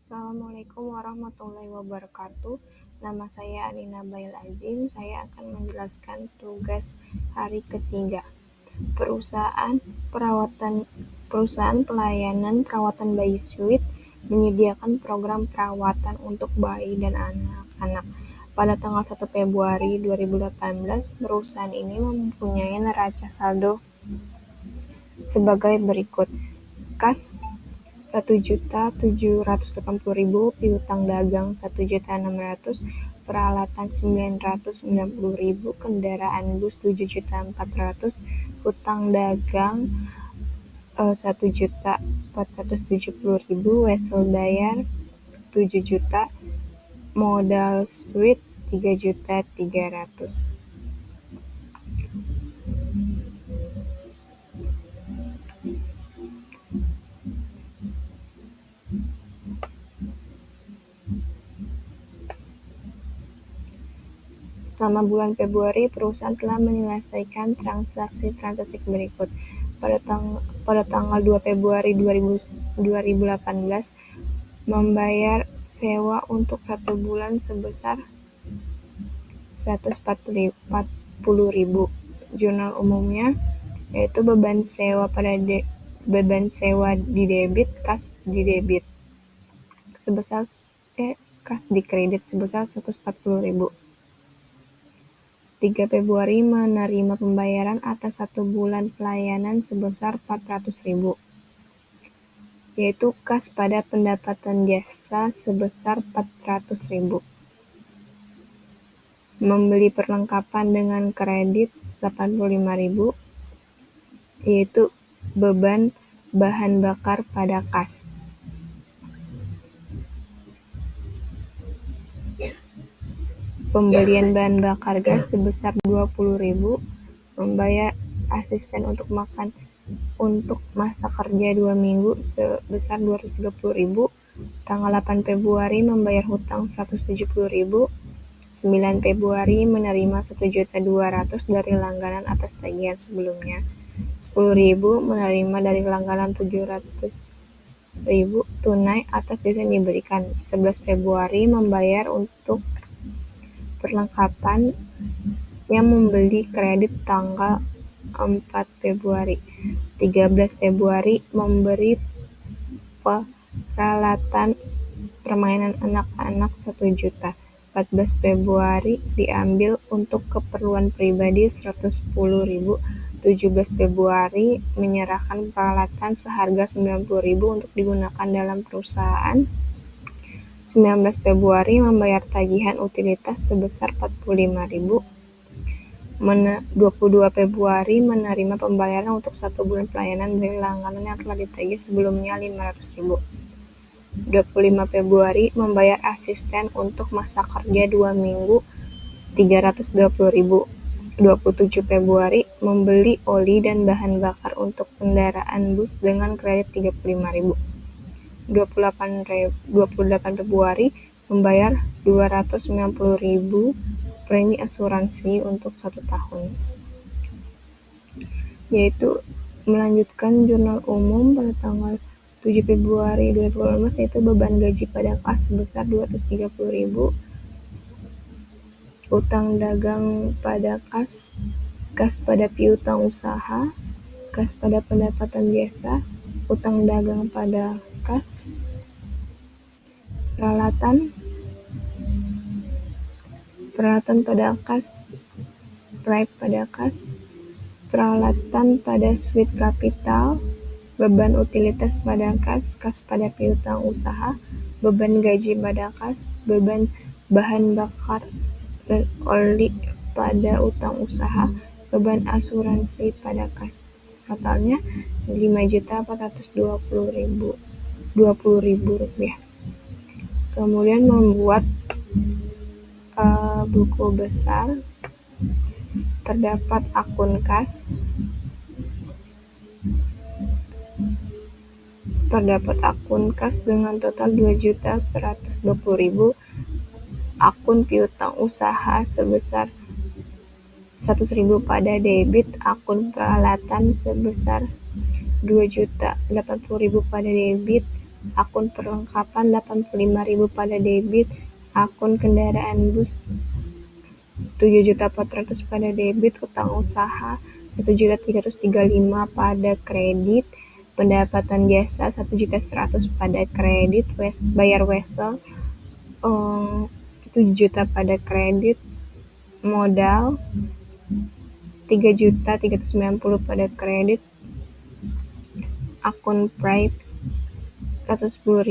Assalamualaikum warahmatullahi wabarakatuh. Nama saya Alina Bail Azim. Saya akan menjelaskan tugas hari ketiga. Perusahaan pelayanan perawatan bayi Sweet menyediakan program perawatan untuk bayi dan anak-anak. Pada tanggal 1 Februari 2018, perusahaan ini mempunyai neraca saldo sebagai berikut. Kas 1.780.000, piutang dagang 1.600.000, peralatan 990.000, kendaraan bus 7.400.000, hutang dagang 1.470.000, wesel bayar 7 juta, modal Sweet 3.300.000. Selama bulan Februari, perusahaan telah menyelesaikan transaksi berikut. Pada tanggal 2 Februari 2018, membayar sewa untuk 1 bulan sebesar 140.000. Jurnal umumnya yaitu beban sewa di debit, kas di debit sebesar kas di kredit sebesar 140.000. 3 Februari menerima pembayaran atas 1 bulan pelayanan sebesar 400.000, yaitu kas pada pendapatan jasa sebesar 400.000. Membeli perlengkapan dengan kredit 85.000, yaitu beban bahan bakar pada kas. Pembelian bahan bakar gas sebesar 20.000, membayar asisten untuk masa kerja 2 minggu sebesar 230.000. Tanggal 8 Februari membayar hutang 170.000. 9 Februari menerima 1.200.000 dari langganan atas tagihan sebelumnya. 10.000 menerima dari langganan 700.000 tunai atas jasa yang diberikan. 11 Februari membayar untuk perlengkapan yang membeli kredit tanggal 4 Februari. 13 Februari memberi peralatan permainan anak-anak 1 juta. 14 Februari diambil untuk keperluan pribadi 110.000. 17 Februari menyerahkan peralatan seharga 90.000 untuk digunakan dalam perusahaan. 19 Februari membayar tagihan utilitas sebesar 45.000. 22 Februari menerima pembayaran untuk 1 bulan pelayanan dari langganan yang telah ditagih sebelumnya 500.000. 25 Februari membayar asisten untuk masa kerja 2 minggu 320.000. 27 Februari membeli oli dan bahan bakar untuk kendaraan bus dengan kredit 35.000. 28 Februari membayar 290.000 premi asuransi untuk 1 tahun. Yaitu melanjutkan jurnal umum pada tanggal 7 Februari 2018, yaitu beban gaji pada kas sebesar 230.000, utang dagang pada kas pada piutang usaha, kas pada pendapatan jasa, utang dagang pada kas, peralatan pada kas, bribe pada kas, peralatan pada Sweet Capital, beban utilitas pada kas pada piutang usaha, beban gaji pada kas, beban bahan bakar dan oli pada utang usaha, beban asuransi pada kas. Totalnya 5.420.000 rupiah. Kemudian membuat buku besar. Terdapat akun kas, dengan total 2.120.000, akun piutang usaha sebesar 100.000 pada debit, akun peralatan sebesar 2.080.000 pada debit, akun perlengkapan 85.000 pada debit, akun kendaraan bus 7.400.000 pada debit, utang usaha 1.335.000 pada kredit, pendapatan jasa 1.100.000 pada kredit, bayar wesel 7 juta pada kredit, modal 3.390.000 pada kredit, akun Pride 110.000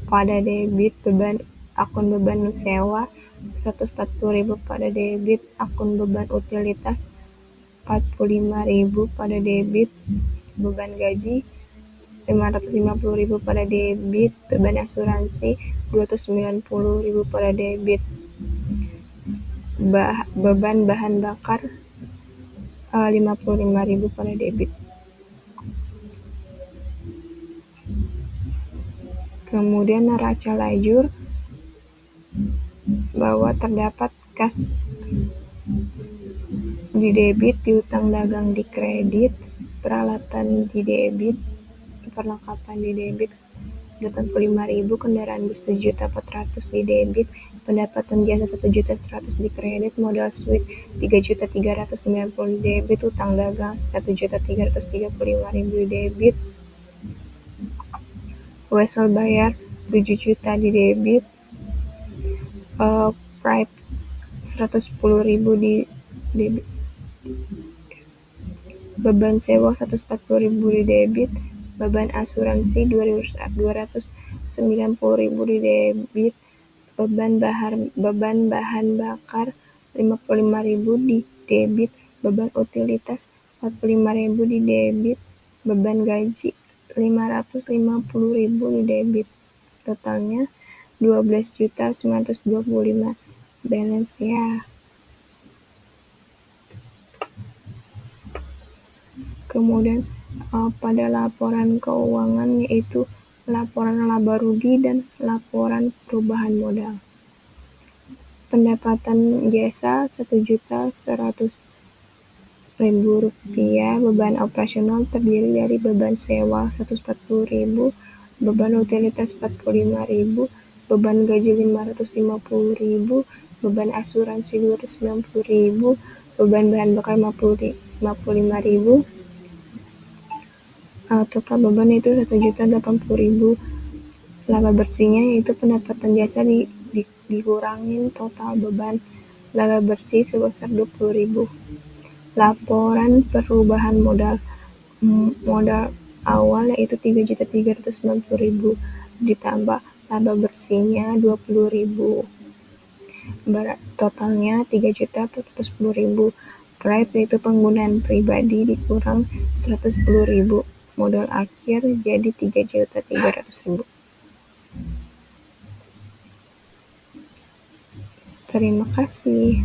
pada debit, akun beban sewa 140.000 pada debit, akun beban utilitas 45.000 pada debit, beban gaji 550.000 pada debit, beban asuransi 290.000 pada debit, beban bahan bakar 55.000 pada debit. Kemudian neraca lajur bahwa terdapat kas di debit, piutang dagang di kredit, peralatan di debit, perlengkapan di debit 85.000, kendaraan bus 7.400.000 di debit, pendapatan jasa 1.100.000 di kredit, modal suite 3.390.000 di debit, utang dagang 1.335.000 di debit, wesel bayar 7 juta di debit, Pride 110.000 di debit, beban sewa 140.000 di debit, beban asuransi 290.000 di debit, beban bahan bakar 55.000 di debit, beban utilitas 45.000 di debit, beban gaji 550.000 di debit. Totalnya 12.925 balance ya. Kemudian pada laporan keuangan yaitu laporan laba rugi dan laporan perubahan modal. Pendapatan jasa 1.100.000 rupiah, beban operasional terdiri dari beban sewa 140.000, beban utilitas 45.000, beban gaji 550.000, beban asuransi 290.000, beban bahan bakar 55.000, total beban itu 1.080.000. Laba bersihnya yaitu pendapatan jasa dikurangin total beban laba bersih sebesar 20.000. Laporan perubahan modal awal yaitu 3.390.000 ditambah laba bersihnya 20.000. Totalnya 3.410.000. Pride yaitu penggunaan pribadi dikurang 110.000. Modal akhir jadi 3.300.000. Terima kasih.